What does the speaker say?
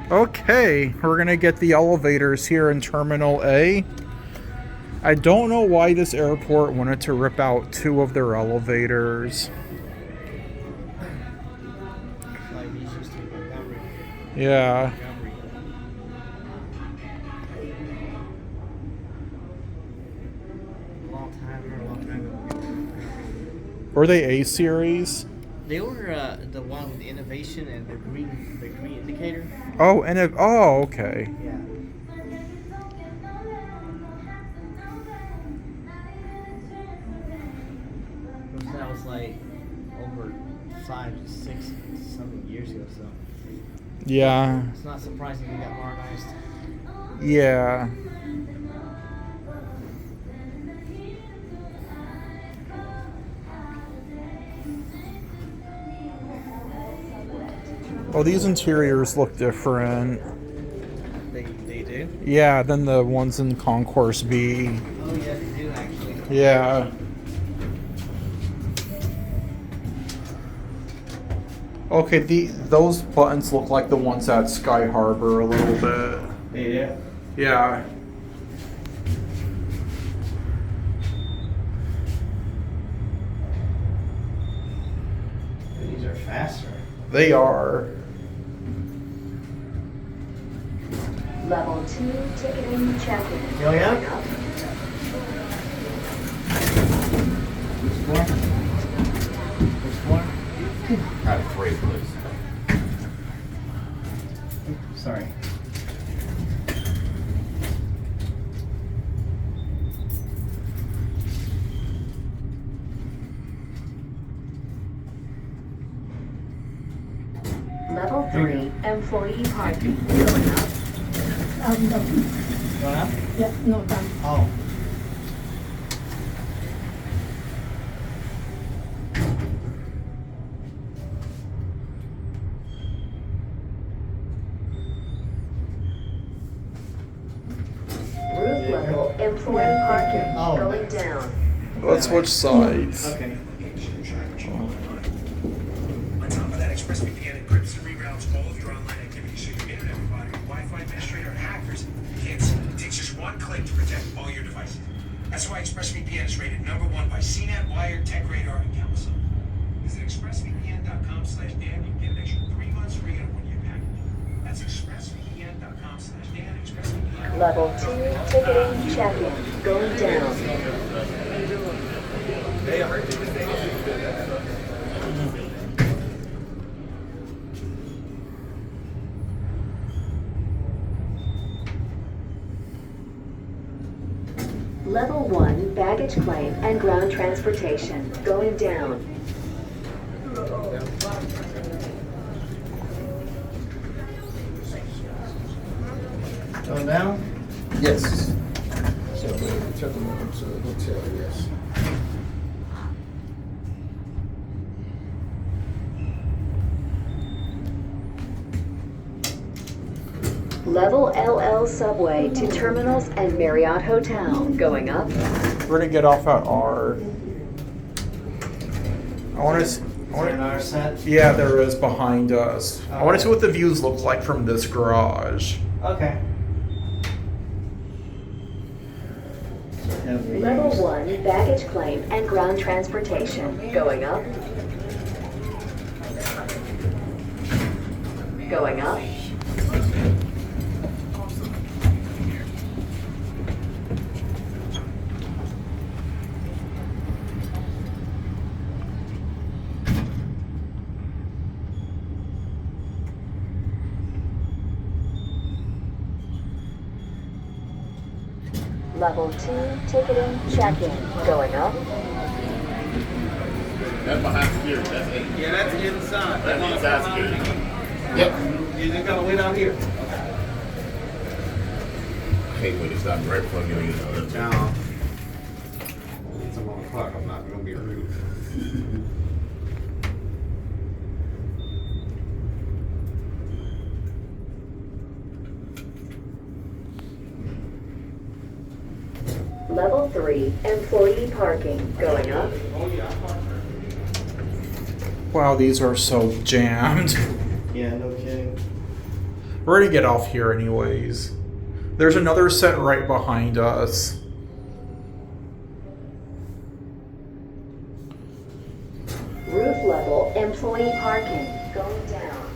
Okay, we're gonna get the elevators here in Terminal A. I don't know why this airport wanted to rip out two of their elevators. Like these used to be Montgomery. Yeah. A long time ago. Were they A series? They were the one with the innovation and the green indicator. Oh, and if okay. Yeah. That was like over 5 to 6 something years ago, so Yeah. it's not surprising we got modernized. Yeah. Oh, these interiors look different. They do? Yeah, than the ones in Concourse B. Oh yeah, they do actually. Yeah. Okay, those buttons look like the ones at Sky Harbor a little bit. They do? Yeah. These are faster. They are. Level 2 ticketing check-in. Oh, yeah? Going up. Which one? Which one? Have 3, please. Sorry. Level 3 employee parking. Going up. Going up? Yeah, no, done. Oh. Roof level employee parking. Oh. Going down. Let's switch sides. Okay. On top of that, ExpressVPN encrypts and reroutes all of your online activity, so your internet provider, Wi-Fi administrator, or hackers can't see. It takes just one click to protect all your devices. That's why ExpressVPN is rated #1 by CNET, Wired, TechRadar, and Council. Visit expressvpn.com/Dan. You can get an extra 3 months free on a 1-year package. That's expressvpn.com/Dan. ExpressVPN. Level 2 ticketing check-in. Going down. Level 1 baggage claim and ground transportation. Going down. Going down? Yes. So we took them over to the hotel, yes. Level LL subway to terminals and Marriott Hotel. Going up. We're gonna get off at R. I want to. Is there another set? Yeah, there is behind us. I want to see what the views look like from this garage. Okay. Level 1 baggage claim and ground transportation. Going up. Going up. Level 2 ticketing check-in. Going up. That's behind security, that's it. Yeah, that's inside. That's inside security. Yep. You just gotta wait out here. I hate when they stop right before you get in. Now, it's 1 o'clock. I'm not gonna be rude. Level 3 employee parking. Going up. Wow, these are so jammed. Yeah, no kidding. We're gonna get off here anyways. There's another set right behind us. Roof level employee parking going down.